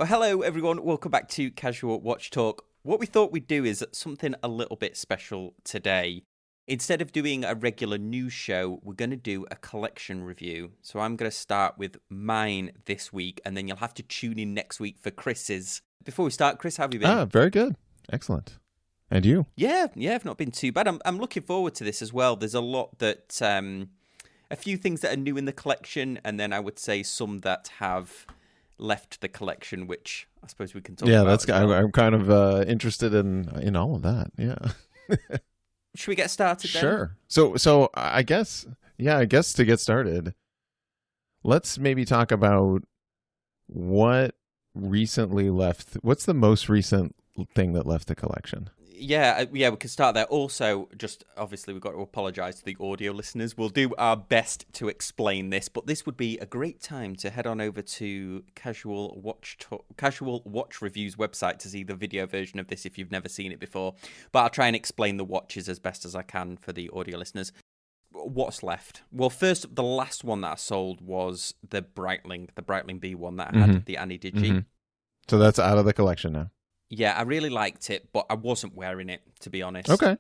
Well, hello, everyone. Welcome back to Casual Watch Talk. What we thought we'd do is something a little bit special today. Instead of doing a regular news show, we're going to do a collection review. So I'm going to start with mine this week, and then you'll have to tune in next week for Chris's. Before we start, Chris, how have you been? Very good. Excellent. And you? Yeah, I've not been too bad. I'm looking forward to this as well. There's a lot that, a few things that are new in the collection, and then I would say some that have left the collection, which I suppose we can talk about. Yeah, I'm kind of interested in all of that. Yeah. Should we get started then? Sure. So I guess to get started, let's maybe talk about what recently left. What's the most recent thing that left the collection? Yeah, we can start there. Also, just obviously we've got to apologise to the audio listeners. We'll do our best to explain this, but this would be a great time to head on over to Casual Watch Reviews website to see the video version of this if you've never seen it before. But I'll try and explain the watches as best as I can for the audio listeners. What's left? Well, first, the last one that I sold was the Breitling B1 that I had, the Annie Digi. Mm-hmm. So that's out of the collection now. Yeah, I really liked it, but I wasn't wearing it, to be honest. Okay.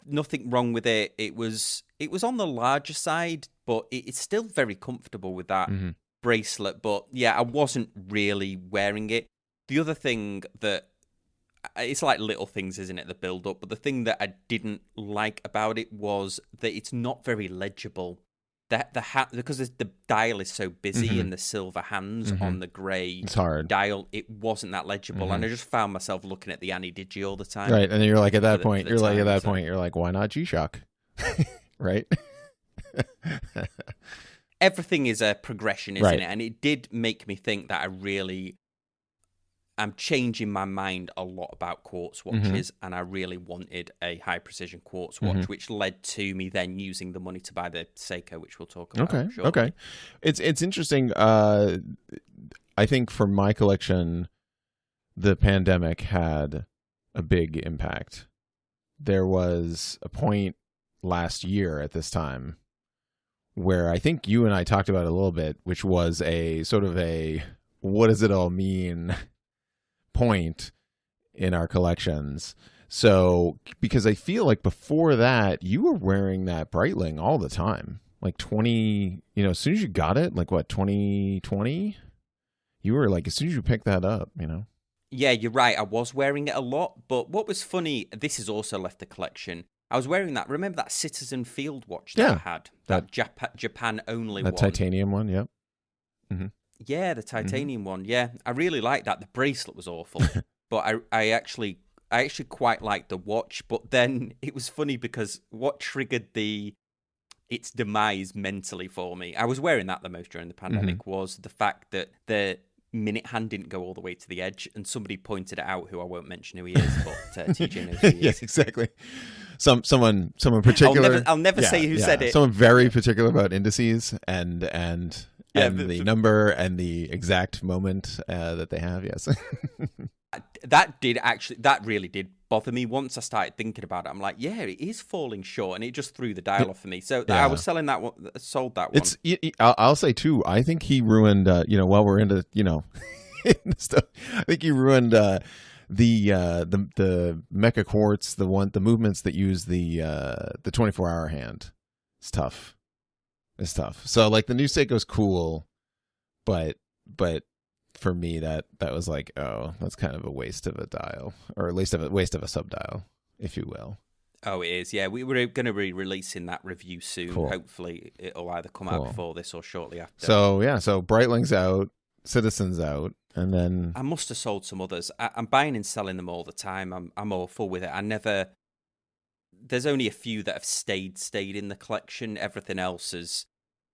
Nothing wrong with it. It was on the larger side, but it's still very comfortable with that bracelet. But yeah, I wasn't really wearing it. The other thing that, it's like little things, isn't it, the build up? But the thing that I didn't like about it was that it's not very legible. Because the dial is so busy and the silver hands on the grey dial, it wasn't that legible, and I just found myself looking at the Annie Digi all the time. Right, and then you're like, at that point, you're like, why not G-Shock? Right? Everything is a progression, isn't it? And it did make me think that I'm changing my mind a lot about quartz watches, and I really wanted a high precision quartz watch, which led to me then using the money to buy the Seiko, which we'll talk about shortly. Okay. It's interesting. I think for my collection, the pandemic had a big impact. There was a point last year at this time where I think you and I talked about it a little bit, which was a sort of a, what does it all mean point in our collections. So because I feel like before that you were wearing that Breitling all the time, like 20, as soon as you got it, like what, 2020, you were like, as soon as you picked that up, Yeah, you're right, I was wearing it a lot. But what was funny, this has also left the collection, I was wearing that, remember that Citizen Field watch that I had, that Japan only one, that titanium one. Yep. Yeah, the titanium one. Yeah, I really liked that. The bracelet was awful, but I actually quite liked the watch. But then it was funny because what triggered its demise mentally for me, I was wearing that the most during the pandemic, was the fact that the minute hand didn't go all the way to the edge, and somebody pointed it out, who I won't mention who he is, but TJ knows who he is. Yes, exactly. Someone particular. I'll never say who said it. Someone very particular about indices and the number and the exact moment that they have. Yes. That really did bother me once I started thinking about it. I'm like, yeah, it is falling short, and it just threw the dial off for me. So I was selling that one, sold that one. I'll say too, I think he ruined, while we're into, stuff, I think he ruined the Mecha Quartz, the movements that use the 24-hour hand. It's tough. So like the new Seiko's cool, but for me that was like, oh, that's kind of a waste of a dial, or at least a waste of a sub-dial, if you will. Oh, it is. Yeah, we were going to be releasing that review soon. Cool. Hopefully it'll either come out before this or shortly after. So Breitling's out, Citizen's out, and then I must have sold some others. I'm buying and selling them all the time. I'm awful with it. There's only a few that have stayed in the collection. Everything else is,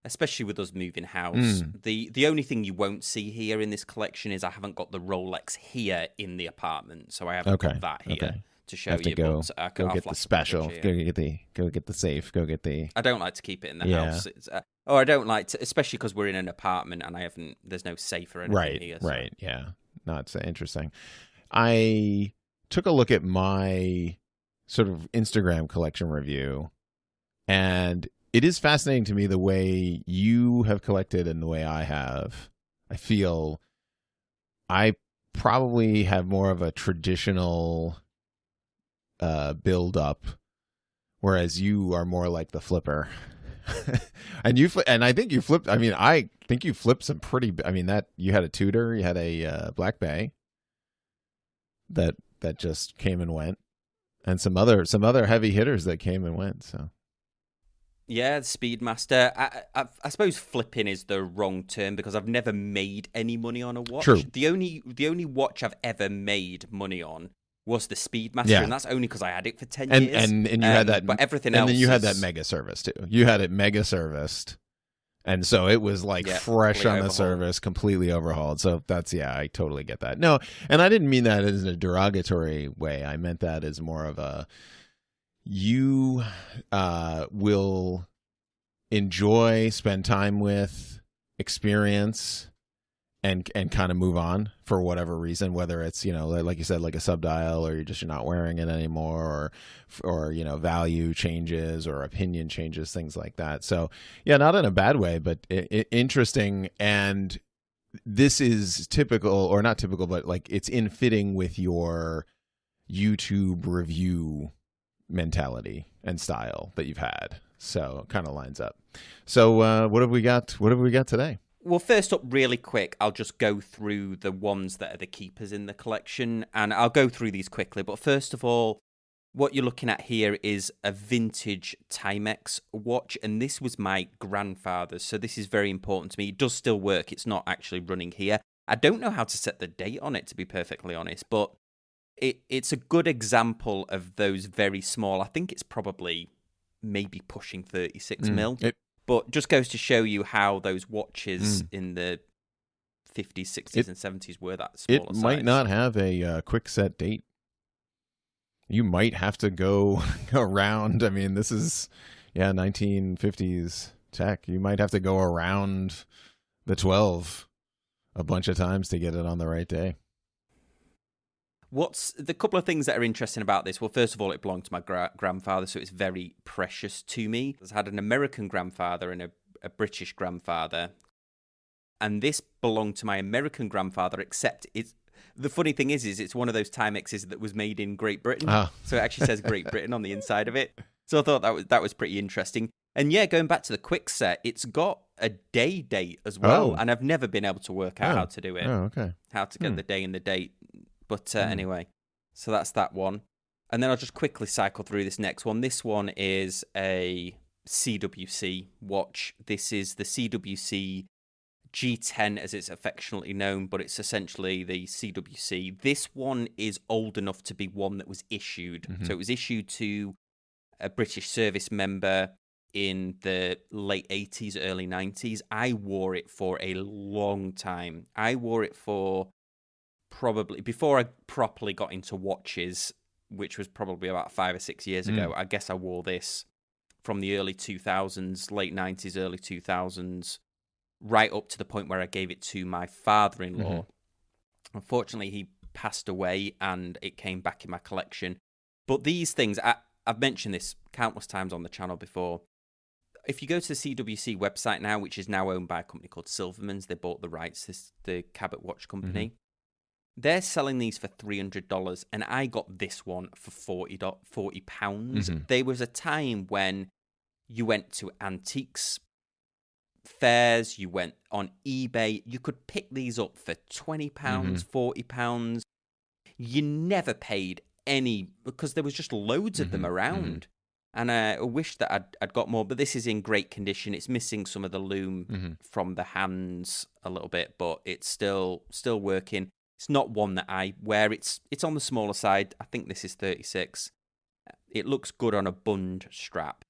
especially with us moving house. The only thing you won't see here in this collection is I haven't got the Rolex here in the apartment, so I haven't got that here to show you. Go get the special. Go get the safe. Go get the. I don't like to keep it in the house. I don't like to, especially because we're in an apartment and there's no safe or anything here. So. Right. Yeah. No, it's interesting. I took a look at my sort of Instagram collection review, and it is fascinating to me the way you have collected and the way I have. I feel I probably have more of a traditional build up, whereas you are more like the flipper. and I think you flipped. I mean, I think you flipped some pretty. I mean, that you had a Tudor, you had a Black Bay that just came and went, and some other heavy hitters that came and went. So yeah, Speedmaster. I suppose flipping is the wrong term because I've never made any money on a watch. True. The only watch I've ever made money on was the Speedmaster, and that's only because I had it for 10 years. And you had that, but everything else. And then you had that mega service too. You had it mega serviced, and so it was like fresh on the service, completely overhauled. So that's I totally get that. No, and I didn't mean that as a derogatory way. I meant that as more of a you will enjoy, spend time with, experience. And kind of move on for whatever reason, whether it's, like you said, like a subdial, or you're not wearing it anymore, or value changes or opinion changes, things like that. So yeah, not in a bad way, but interesting. And this is typical, or not typical, but like it's in fitting with your YouTube review mentality and style that you've had. So it kind of lines up. So what have we got? What have we got today? Well, first up, really quick, I'll just go through the ones that are the keepers in the collection, and I'll go through these quickly. But first of all, what you're looking at here is a vintage Timex watch, and this was my grandfather's, so this is very important to me. It does still work. It's not actually running here. I don't know how to set the date on it, to be perfectly honest, but it's a good example of those very small. I think it's probably maybe pushing 36 mil. But just goes to show you how those watches in the 50s, 60s, and 70s were that smaller size. It might not have a quick set date. You might have to go around. I mean, this is, 1950s tech. You might have to go around the 12 a bunch of times to get it on the right day. What's the couple of things that are interesting about this? Well, first of all, it belonged to my grandfather, so it's very precious to me. I had an American grandfather and a British grandfather, and this belonged to my American grandfather, except the funny thing is it's one of those Timexes that was made in Great Britain, so it actually says Great Britain on the inside of it. So I thought that was pretty interesting. And yeah, going back to the quick set, it's got a day date as well, and I've never been able to work out how to do it. Oh, okay. How to get the day and the date. But anyway, so that's that one. And then I'll just quickly cycle through this next one. This one is a CWC watch. This is the CWC G10, as it's affectionately known, but it's essentially the CWC. This one is old enough to be one that was issued. So it was issued to a British service member in the late 80s, early 90s. I wore it for a long time. I wore it for probably before I properly got into watches, which was probably about 5 or 6 years ago. I guess I wore this from the early 2000s, late 90s, early 2000s, right up to the point where I gave it to my father-in-law. Unfortunately, he passed away and it came back in my collection. But these things, I've mentioned this countless times on the channel before. If you go to the CWC website now, which is now owned by a company called Silverman's, they bought the rights, the Cabot watch company. They're selling these for $300, and I got this one for £40. There was a time when you went to antiques fairs, you went on eBay, you could pick these up for £20, £40. You never paid any, because there was just loads of them around. And I wish that I'd got more, but this is in great condition. It's missing some of the loom from the hands a little bit, but it's still working. It's not one that I wear. It's on the smaller side. I think this is 36. It looks good on a bund strap.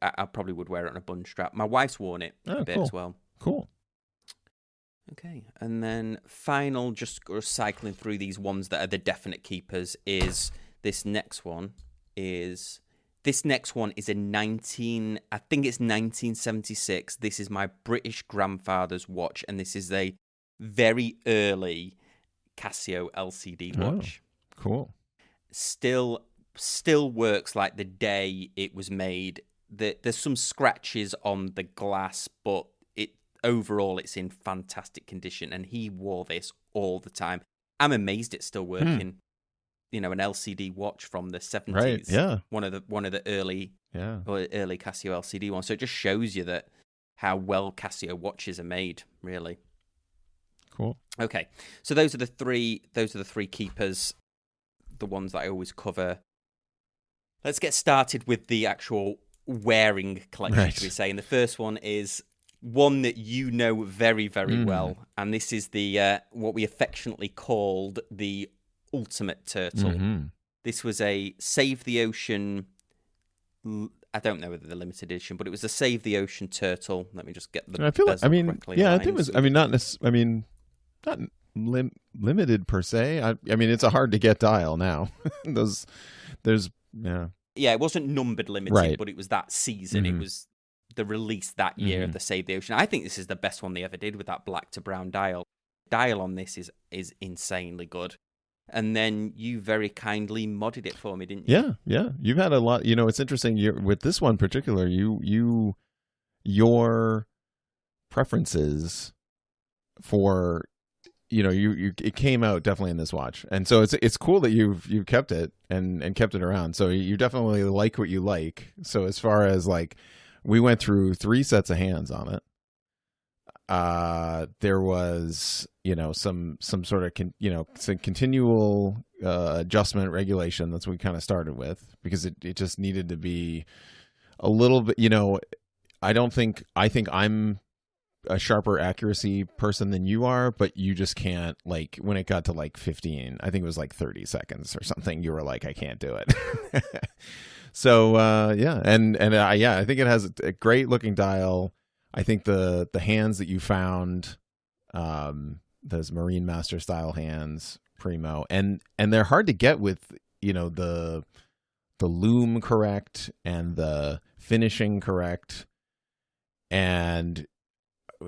I probably would wear it on a bund strap. My wife's worn it a bit as well. Cool. Okay, and then final, just cycling through these ones that are the definite keepers, is this next one. This next one is I think it's 1976. This is my British grandfather's watch, and this is a very early Casio LCD watch. Oh, cool. Still works like the day it was made. There's some scratches on the glass, but overall it's in fantastic condition, and he wore this all the time. I'm amazed it's still working. An LCD watch from the 70s. Right, yeah. One of the early Casio LCD ones. So it just shows you that how well Casio watches are made, really. Cool. Okay. So those are the three keepers, the ones that I always cover. Let's get started with the actual wearing collection, should we say. And the first one is one that you know very, very well. And this is the what we affectionately called the Ultimate Turtle. This was a Save the Ocean, I don't know whether the limited edition, but it was a Save the Ocean Turtle. Let me just get the correctly aligned. I think it was, not limited per se. I mean, it's a hard to get dial now. Yeah, it wasn't numbered limited, but it was that season. It was the release that year of the Save the Ocean. I think this is the best one they ever did with that black to brown dial. Dial on this is insanely good. And then you very kindly modded it for me, didn't you? Yeah. You've had a lot. It's interesting. With this one in particular, your preferences for, it came out definitely in this watch, and so it's cool that you've kept it and kept it around. So you definitely like what you like. So as far as like, we went through 3 sets of hands on it. There was, some sort of, some continual adjustment regulation. That's what we kind of started with, because it just needed to be a little bit, I think I'm a sharper accuracy person than you are, but you just can't, like, when it got to like 15, I think it was like 30 seconds or something, you were like, I can't do it. So, I think it has a great looking dial. I think the hands that you found, those Marine Master style hands, primo, and they're hard to get with, the loom correct and the finishing correct. And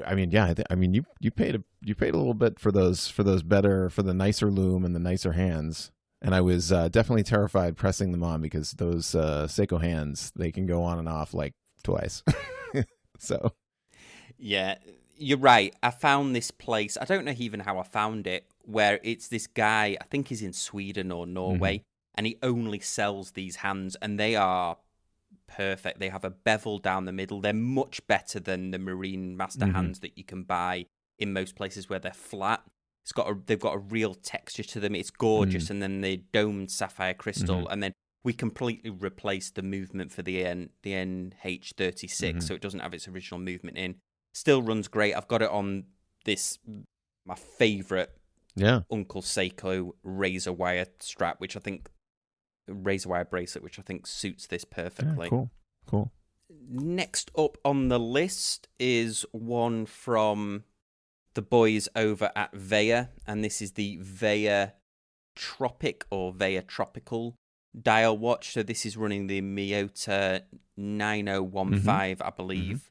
I mean, you paid a little bit for the nicer loom and the nicer hands. And I was definitely terrified pressing them on, because those Seiko hands, they can go on and off like twice. So. Yeah, you're right. I found this place. I don't know even how I found it, where it's this guy, I think he's in Sweden or Norway, and he only sells these hands, and they are perfect. They have a bevel down the middle. They're much better than the Marine Master hands that you can buy in most places where they're flat. They've got a real texture to them. It's gorgeous. And then the domed sapphire crystal, and then we completely replaced the movement for the NH36, so it doesn't have its original movement in. Still runs great. I've got it on my favorite Uncle Seiko razor wire strap, razor wire bracelet, which I think suits this perfectly. Yeah, cool. Next up on the list is one from the boys over at Veya, and this is the Veya Tropic or Veya Tropical dial watch. So this is running the Miyota 9015, I believe.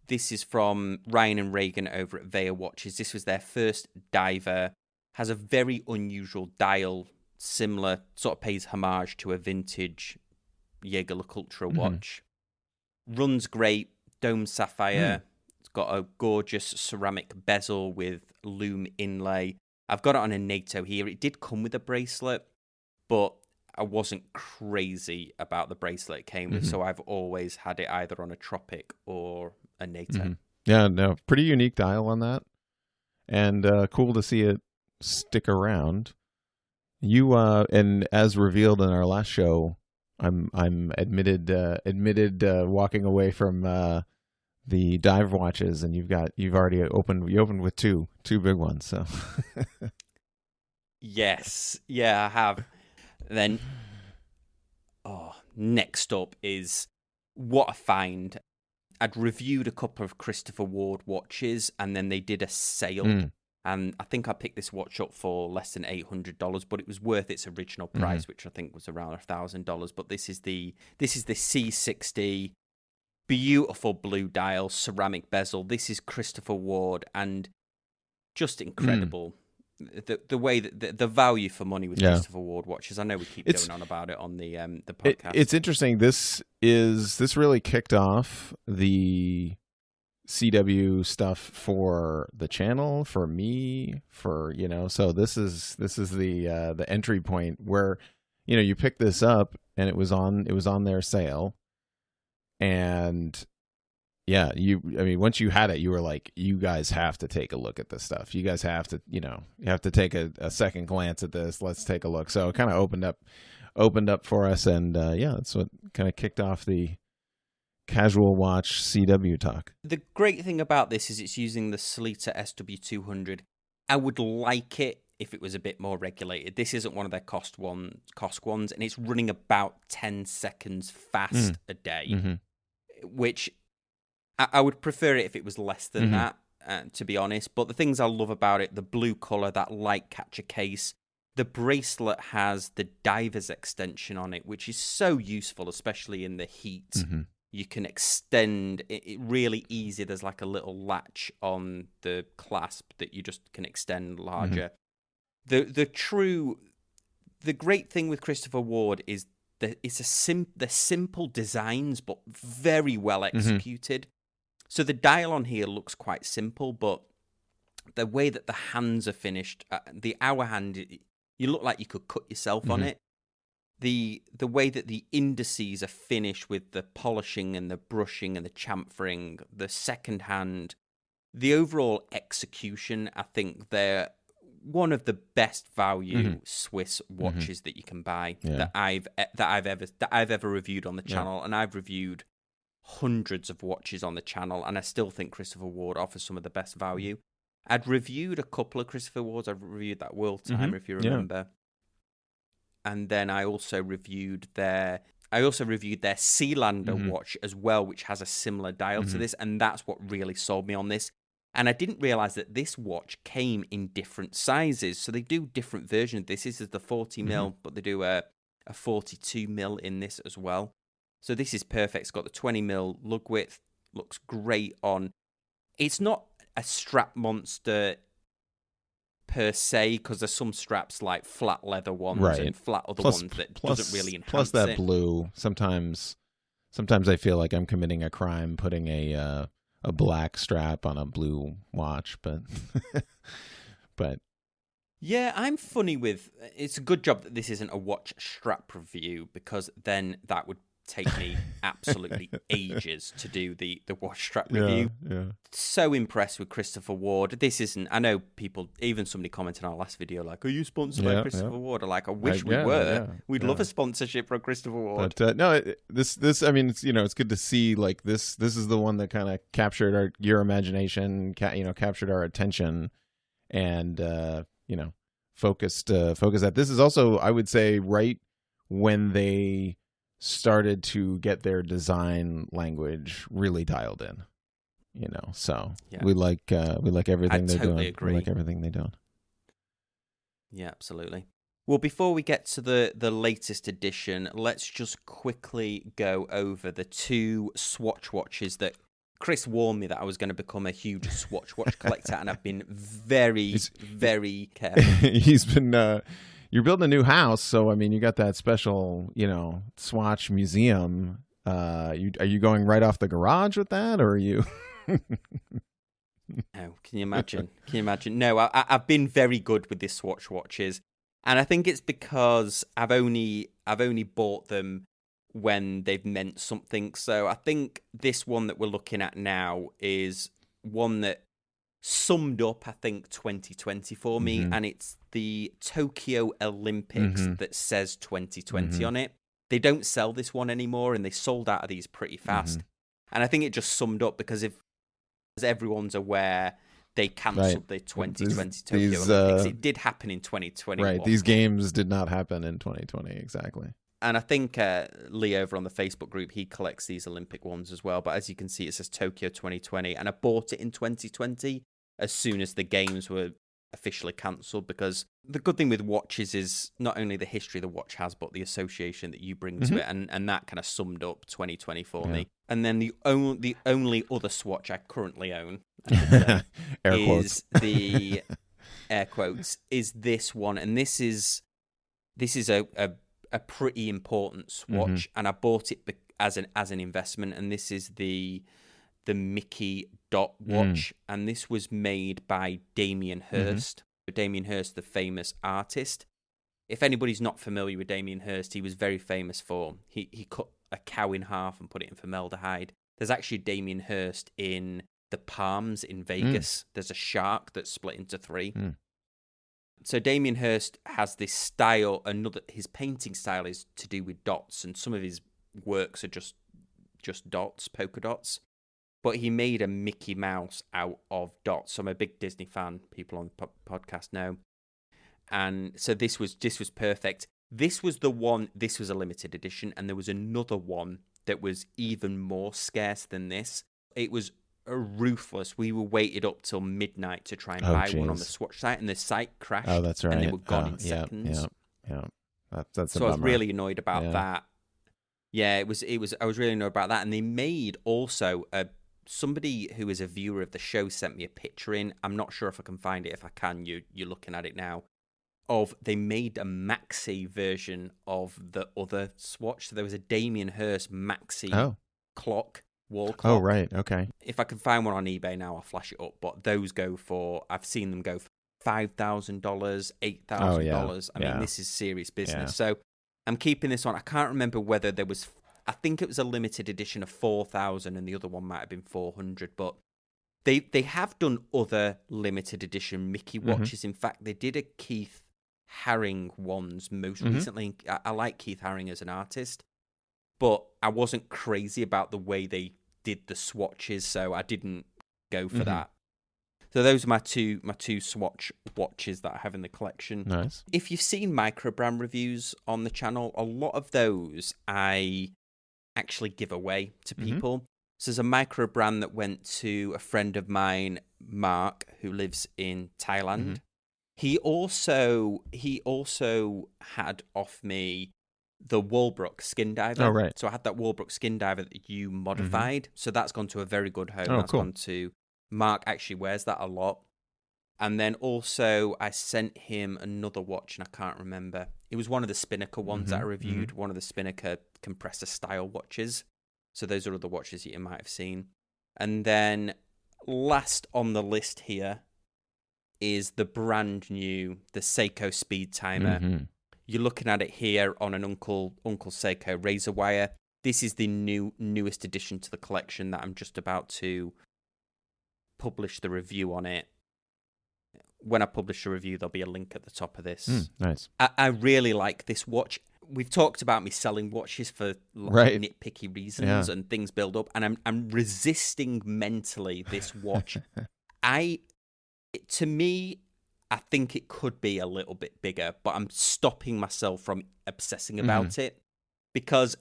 This is from Ryan and Reagan over at Veya Watches. This was their first diver. Has a very unusual dial, similar, sort of pays homage to a vintage Jaeger LeCoultre watch. Runs great, dome sapphire. It's got a gorgeous ceramic bezel with loom inlay. I've got it on a NATO here. It did come with a bracelet, but I wasn't crazy about the bracelet it came with, so I've always had it either on a Tropic or a NATO. Yeah, no, pretty unique dial on that, and cool to see it stick around. You and as revealed in our last show, I'm admitted walking away from the dive watches, and you've already opened with two big ones. So yes, yeah, I have. Then next up is what I find. I'd reviewed a couple of Christopher Ward watches, and then they did a sale. And I think I picked this watch up for less than $800, but it was worth its original price, which I think was around $1,000. But this is the C60, beautiful blue dial, ceramic bezel. This is Christopher Ward, and just incredible. The way that the value for money with Christopher Ward watches. I know we keep going on about it on the podcast. It's interesting. This really kicked off the CW stuff for the channel, for me, for, so this is the entry point where, you pick this up and it was on their sale. And yeah, once you had it, you were like, you guys have to take a look at this stuff. You guys have to, you have to take a second glance at this. Let's take a look. So it kind of opened up for us. And that's what kind of kicked off the casual watch CW talk. The great thing about this is it's using the Sleater SW200. I would like it if it was a bit more regulated. This isn't one of their cost ones, and it's running about 10 seconds fast a day, which I would prefer it if it was less than that, to be honest. But the things I love about it, the blue color, that light catcher case, the bracelet has the diver's extension on it, which is so useful, especially in the heat. You can extend it really easy. There's like a little latch on the clasp that you just can extend larger. The great thing with Christopher Ward is that they're simple designs, but very well executed. So the dial on here looks quite simple, but the way that the hands are finished, the hour hand, you look like you could cut yourself on it. The way that the indices are finished with the polishing and the brushing and the chamfering, the second hand, the overall execution, I think they're one of the best value Swiss watches that you can buy that I've ever reviewed on the channel, and I've reviewed hundreds of watches on the channel, and I still think Christopher Ward offers some of the best value. I'd reviewed a couple of Christopher Wards. I've reviewed that World Timer, if you remember. And then I also reviewed their Sealander watch as well, which has a similar dial to this, and that's what really sold me on this. And I didn't realize that this watch came in different sizes, so they do different versions. This is the 40 mil, but they do a 42 mil in this as well. So this is perfect. It's got the 20 mil lug width, looks great on. It's not a strap monster per se, because there's some straps like flat leather ones and flat other ones that doesn't really enhance plus that it. Blue, sometimes I feel like I'm committing a crime putting a black strap on a blue watch, but yeah, I'm funny with, it's a good job that this isn't a watch strap review, because then that would take me absolutely ages to do the watch strap review. So impressed with Christopher Ward. This isn't, I know people, even somebody commented on our last video like, are you sponsored by Christopher Ward? Or like, I wish we were. We'd love a sponsorship from Christopher Ward. But no, this I mean, it's, it's good to see, like, this is the one that kind of captured your imagination, captured our attention, and focused that. This is also, I would say, right when they started to get their design language really dialed in, so we like everything they're doing. Agree. We like everything they do. Yeah, absolutely. Well, before we get to the latest edition, let's just quickly go over the two Swatch watches that Chris warned me that I was going to become a huge Swatch watch collector, and I've been very, very careful. He's been you're building a new house, so I mean, you got that special, Swatch museum. Are you going right off the garage with that, or are you? Oh, can you imagine? No, I've been very good with these Swatch watches, and I think it's because I've only bought them when they've meant something. So I think this one that we're looking at now is one that summed up, I think, 2020 for me, and it's the Tokyo Olympics that says 2020 on it. They don't sell this one anymore, and they sold out of these pretty fast. And I think it just summed up, because as everyone's aware, they cancelled the 2020 Tokyo Olympics. It did happen in 2021. Right, these games did not happen in 2020, exactly. And I think Lee over on the Facebook group, he collects these Olympic ones as well. But as you can see, it says Tokyo 2020. And I bought it in 2020 as soon as the games were officially cancelled, because the good thing with watches is not only the history the watch has, but the association that you bring to it. And that kind of summed up 2020 for me. And then the only other Swatch I currently own is the air quotes is this one. And this is a pretty important Swatch, and I bought it as an investment. And this is the the Mickey dot watch, and this was made by Damien Hirst. Damien Hirst, the famous artist. If anybody's not familiar with Damien Hirst, he was very famous for, he cut a cow in half and put it in formaldehyde. There's actually Damien Hirst in the Palms in Vegas. There's a shark that's split into 3. So Damien Hirst has this style. His painting style is to do with dots, and some of his works are just dots, polka dots. But he made a Mickey Mouse out of dots. So I'm a big Disney fan. People on the podcast know. And so this was perfect. This was the one. This was a limited edition, and there was another one that was even more scarce than this. It was ruthless. We were waited up till midnight to try and buy one on the Swatch site, and the site crashed. Oh, that's right. And they were gone in seconds. Yeah. That's so I was really annoyed about that. Yeah, it was. I was really annoyed about that. And they made also somebody who is a viewer of the show sent me a picture in. I'm not sure if I can find it. If I can, you're looking at it now. They made a maxi version of the other Swatch. So there was a Damien Hirst maxi clock. Wall clock. Oh, right. Okay. If I can find one on eBay now, I'll flash it up. But those I've seen them go for $5,000, $8,000. I mean, this is serious business. Yeah. So I'm keeping this on. I can't remember whether there was, I think it was a limited edition of 4,000 and the other one might have been 400. But they have done other limited edition Mickey watches. In fact, they did a Keith Haring ones most recently. I like Keith Haring as an artist, but I wasn't crazy about the way they did the swatches, so I didn't go for that. So those are my two Swatch watches that I have in the collection. Nice. If you've seen micro brand reviews on the channel, a lot of those I actually give away to people. So there's a micro brand that went to a friend of mine, Mark, who lives in Thailand. He also had off me the Walbrook skin diver. Oh, right. So I had that Walbrook skin diver that you modified. So that's gone to a very good home. Oh, that's cool. Gone to Mark. Actually wears that a lot. And then also I sent him another watch, and I can't remember. It was one of the Spinnaker ones that I reviewed. One of the Spinnaker compressor style watches. So those are other watches that you might have seen. And then last on the list here is the brand new, the Seiko Speed Timer. You're looking at it here on an Uncle Seiko razor wire. This is the newest addition to the collection that I'm just about to publish the review on it. When I publish the review, there'll be a link at the top of this. Nice. I really like this watch. We've talked about me selling watches for nitpicky reasons and things build up, and I'm resisting mentally this watch. To me, I think it could be a little bit bigger, but I'm stopping myself from obsessing about it, because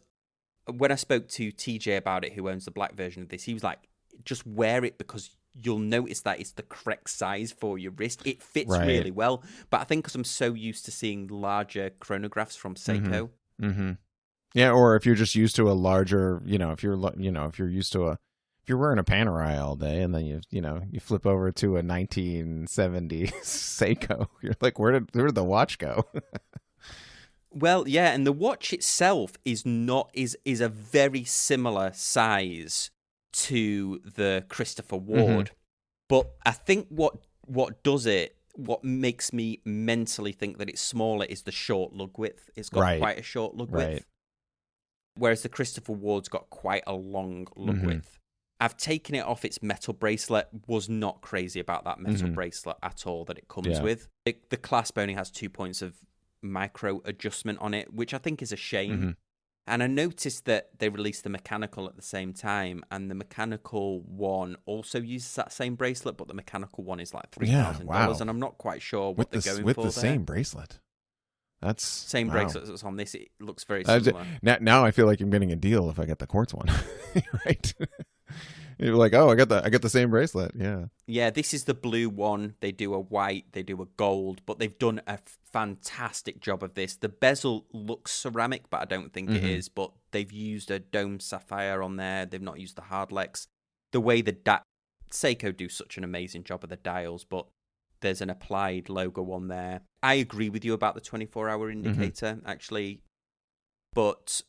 when I spoke to TJ about it, who owns the black version of this, he was like, just wear it because you'll notice that it's the correct size for your wrist. It fits really well. But I think because I'm so used to seeing larger chronographs from Seiko. Yeah, or if you're just used to a larger, if you're used to if you're wearing a Panerai all day and then you flip over to a 1970s Seiko, you're like, where did the watch go? Well, yeah, and the watch itself is a very similar size to the Christopher Ward. But I think what makes me mentally think that it's smaller is the short lug width. It's got quite a short lug width. Whereas the Christopher Ward's got quite a long lug width. I've taken it off its metal bracelet. Was not crazy about that metal bracelet at all that it comes with. The clasp only has 2 points of micro adjustment on it, which I think is a shame. And I noticed that they released the mechanical at the same time, and the mechanical one also uses that same bracelet, but the mechanical one is like $3,000, and I'm not quite sure what they're going for with the same bracelet. That's same bracelet that's on this. It looks very similar. Now I feel like I'm getting a deal if I get the quartz one, right? You're like, oh, I got the same bracelet. Yeah, this is the blue one. They do a white, they do a gold, but they've done a fantastic job of this. The bezel looks ceramic, but I don't think it is. But they've used a dome sapphire on there. They've not used the hardlex. The way Seiko do such an amazing job of the dials, but there's an applied logo on there. I agree with you about the 24-hour indicator, actually, but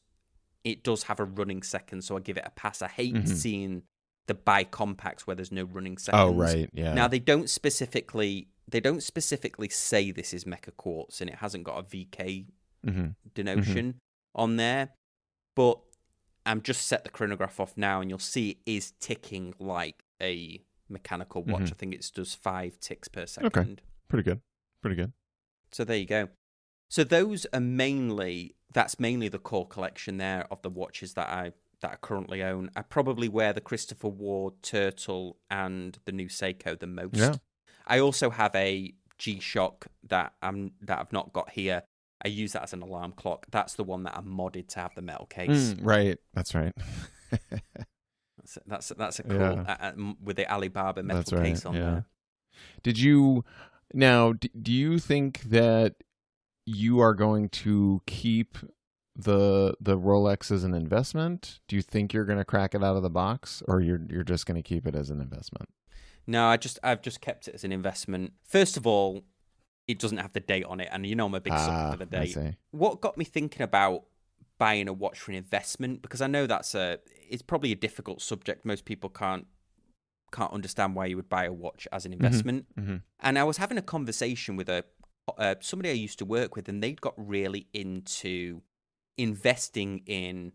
it does have a running second, so I give it a pass. I hate seeing the bicompacts where there's no running seconds. Oh, right, yeah. Now they don't specifically say this is Mecha Quartz, and it hasn't got a VK denotion on there. But I'm just set the chronograph off now, and you'll see it is ticking like a mechanical watch. I think it does 5 ticks per second. Okay, pretty good. So there you go. So those are that's mainly the core collection there of the watches that I currently own. I probably wear the Christopher Ward Turtle and the new Seiko the most. Yeah. I also have a G-Shock that I've not got here. I use that as an alarm clock. That's the one that I modded to have the metal case. Right, that's right. That's a cool with the Alibaba metal case on there. Did you now? Do you think that you are going to keep the Rolex as an investment? Do you think you're going to crack it out of the box, or you're just going to keep it as an investment? No, I've just kept it as an investment. First of all, it doesn't have the date on it, and you know I'm a big sucker for the date. I see. What got me thinking about buying a watch for an investment, because I know it's probably a difficult subject. Most people can't understand why you would buy a watch as an investment. And I was having a conversation with somebody I used to work with, and they'd got really into investing in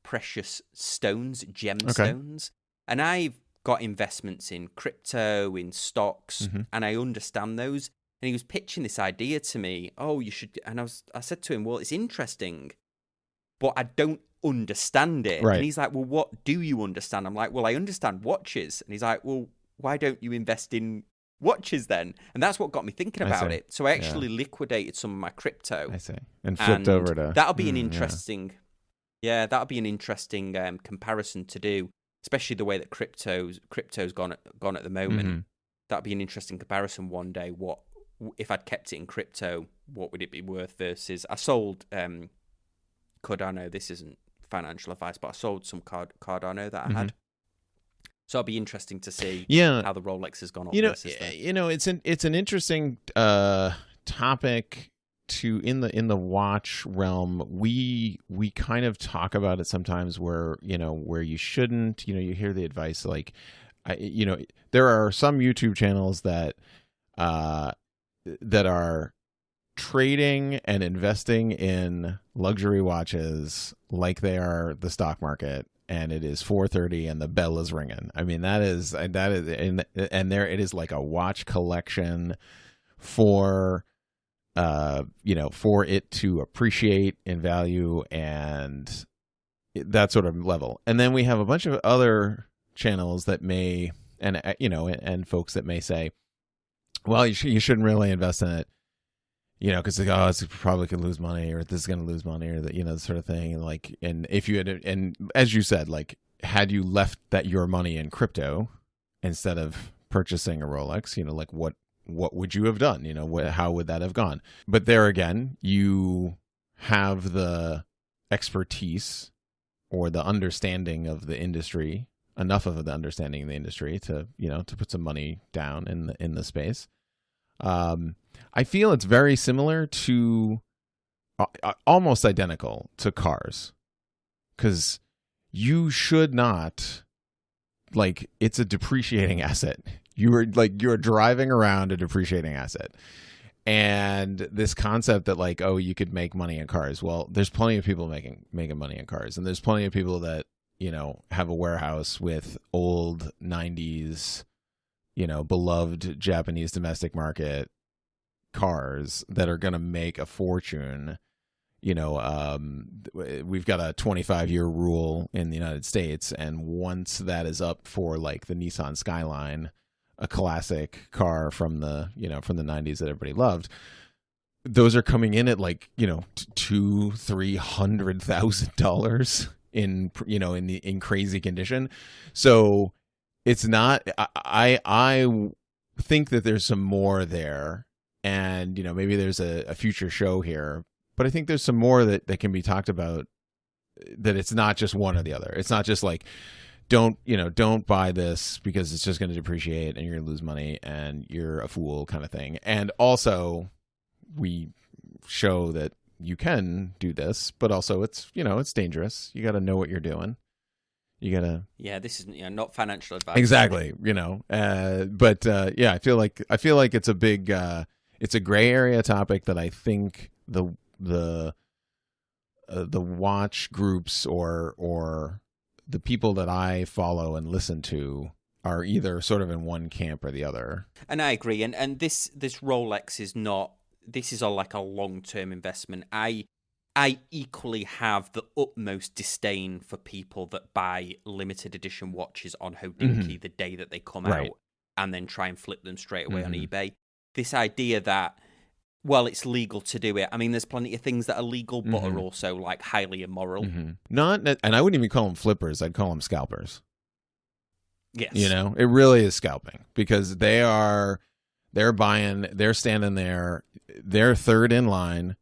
precious stones, gemstones. And I've got investments in crypto, in stocks, and I understand those. And he was pitching this idea to me. Oh, you should. And I said to him, well, it's interesting, but I don't understand it. Right. And he's like, well, what do you understand? I'm like, well, I understand watches. And he's like, well, why don't you invest in watches then? And that's what got me thinking about it. So I actually liquidated some of my crypto. I see. And flipped over to... That'll be an interesting... Yeah, that'll be an interesting comparison to do, especially the way that crypto's gone at the moment. That'll be an interesting comparison one day. What if I'd kept it in crypto, what would it be worth versus... I sold Cardano. This isn't financial advice, but I sold some Cardano that I had. So it'll be interesting to see how the Rolex has gone up. It's an interesting topic to in the watch realm. We kind of talk about it sometimes where you shouldn't. You hear the advice like, there are some YouTube channels that are trading and investing in luxury watches like they are the stock market, and it is 4:30 and the bell is ringing. I mean, that is and there it is, like a watch collection for for it to appreciate in value and that sort of level. And then we have a bunch of other channels that may and folks that may say, well, you shouldn't really invest in it, because it's probably could lose money, or this is going to lose money, or that sort of thing. And if you had, and as you said, like, had you left your money in crypto instead of purchasing a Rolex, like what would you have done? How would that have gone? But there again, you have the expertise or the understanding of the industry, enough of the understanding of the industry to put some money down in the space. I feel it's very similar to, almost identical to cars, because you should not, it's a depreciating asset. You're driving around a depreciating asset. And this concept that you could make money in cars. Well, there's plenty of people making money in cars, and there's plenty of people that, have a warehouse with old 90s, beloved Japanese domestic market cars that are going to make a fortune. We've got a 25-year rule in the United States, and once that is up for the Nissan Skyline, a classic car from the 90s that everybody loved, those are coming in at $200,000-$300,000 in crazy condition. So it's not, I think that there's some more there, and maybe there's a future show here, but I think there's some more that can be talked about, that it's not just one or the other. It's not just don't buy this because it's just going to depreciate and you're going to lose money and you're a fool kind of thing. And also we show that you can do this, but also it's, it's dangerous. You got to know what you're doing. You gotta. Yeah, this is not financial advice. Exactly. But yeah, I feel like it's a big, it's a gray area topic that I think the watch groups or the people that I follow and listen to are either sort of in one camp or the other. And I agree. And this Rolex is not. This is like a long-term investment. I equally have the utmost disdain for people that buy limited edition watches on Hodinkee the day that they come out and then try and flip them straight away on eBay. This idea that, well, it's legal to do it. I mean, there's plenty of things that are legal, but are also like highly immoral. And I wouldn't even call them flippers. I'd call them scalpers. Yes. It really is scalping because they're buying, they're standing there, they're third in line.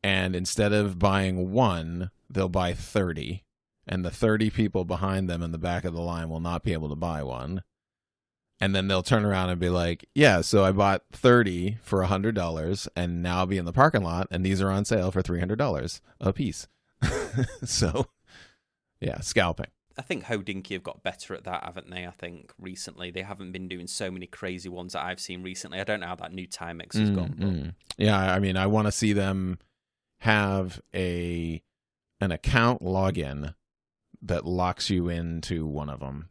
And instead of buying one, they'll buy 30. And the 30 people behind them in the back of the line will not be able to buy one. And then they'll turn around and be like, yeah, so I bought 30 for $100 and now I'll be in the parking lot and these are on sale for $300 a piece. So, yeah, scalping. I think Hodinkee have got better at that, haven't they? I think recently they haven't been doing so many crazy ones that I've seen recently. I don't know how that new Timex has gone. But... Yeah, I mean, I want to see them have an account login that locks you into one of them.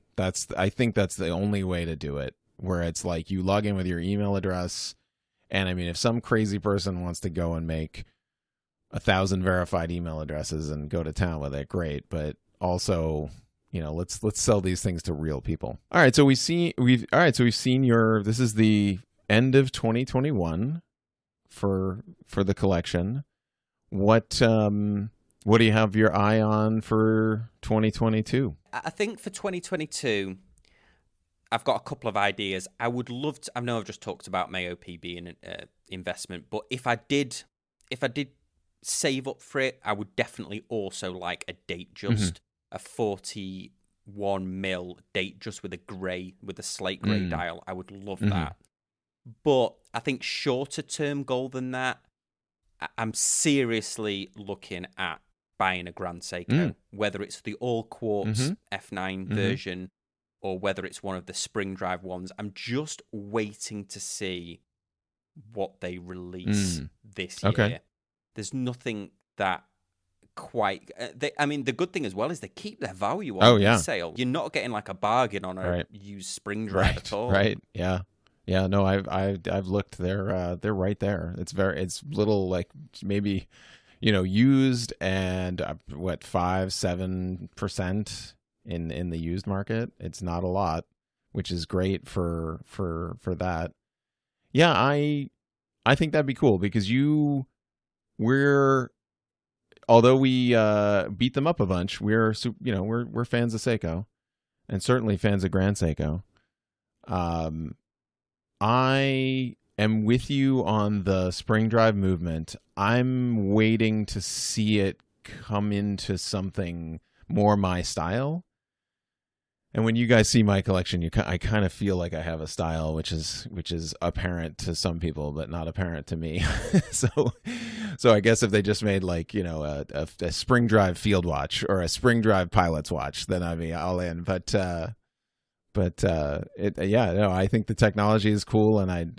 I think that's the only way to do it, where it's like you log in with your email address. And I mean, if some crazy person wants to go and make 1,000 verified email addresses and go to town with it, great. But also, let's sell these things to real people. All right. So we've seen this is the end of 2021 for the collection. What do you have your eye on for 2022? I think for 2022, I've got a couple of ideas. I would love to. I know I've just talked about my OP being an investment, but if I did save up for it, I would definitely also like a date just a 41 mil date just with a slate grey dial. I would love that. But I think shorter term goal than that, I'm seriously looking at buying a Grand Seiko, whether it's the all quartz F9 version or whether it's one of the spring drive ones. I'm just waiting to see what they release this year. Okay. There's nothing that quite... the good thing as well is they keep their value on sale. You're not getting like a bargain on a used spring drive at all. Right, yeah. Yeah, no, I've looked. They're right there. It's little like maybe, used and 5-7% in the used market. It's not a lot, which is great for that. Yeah, I think that'd be cool because although we beat them up a bunch, we're fans of Seiko, and certainly fans of Grand Seiko. I am with you on the spring drive movement. I'm waiting to see it come into something more my style. And when you guys see my collection, I kind of feel like I have a style, which is apparent to some people, but not apparent to me. So I guess if they just made like, a spring drive field watch or a spring drive pilot's watch, then I'd be all in. I think the technology is cool, and I'd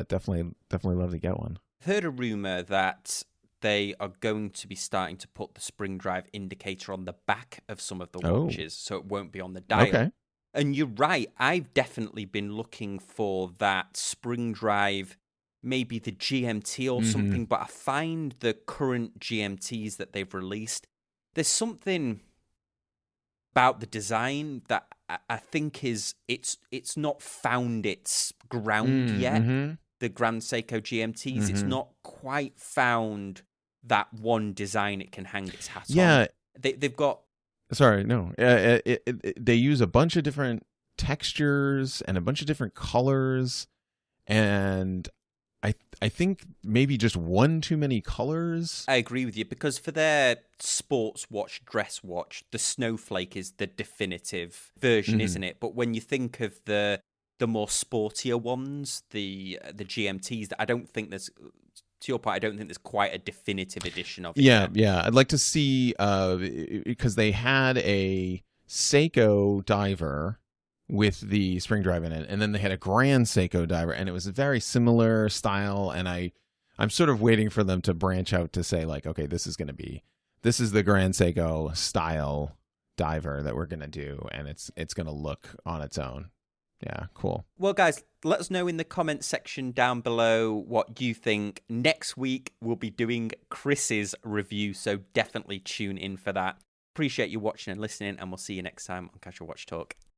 definitely love to get one. I've heard a rumor that they are going to be starting to put the spring drive indicator on the back of some of the watches, so it won't be on the dial. Okay. And you're right, I've definitely been looking for that spring drive, maybe the GMT or something, but I find the current GMTs that they've released, there's something about the design that I think it's not found its ground yet. The Grand Seiko GMTs, it's not quite found that one design it can hang its hat on. They've got... Sorry, no. They use a bunch of different textures and a bunch of different colors, and I think maybe just one too many colors. I agree with you, because for their sports watch, dress watch, the Snowflake is the definitive version, isn't it? But when you think of the more sportier ones, the GMTs, I don't think there's... To your point, I don't think there's quite a definitive edition of it. Yeah. I'd like to see, because they had a Seiko diver with the spring drive in it, and then they had a Grand Seiko diver, and it was a very similar style. And I'm sort of waiting for them to branch out to say like, okay, this is the Grand Seiko style diver that we're gonna do, and it's gonna look on its own. Yeah, cool. Well, guys, let us know in the comment section down below what you think. Next week, we'll be doing Chris's review, so definitely tune in for that. Appreciate you watching and listening, and we'll see you next time on Casual Watch Talk.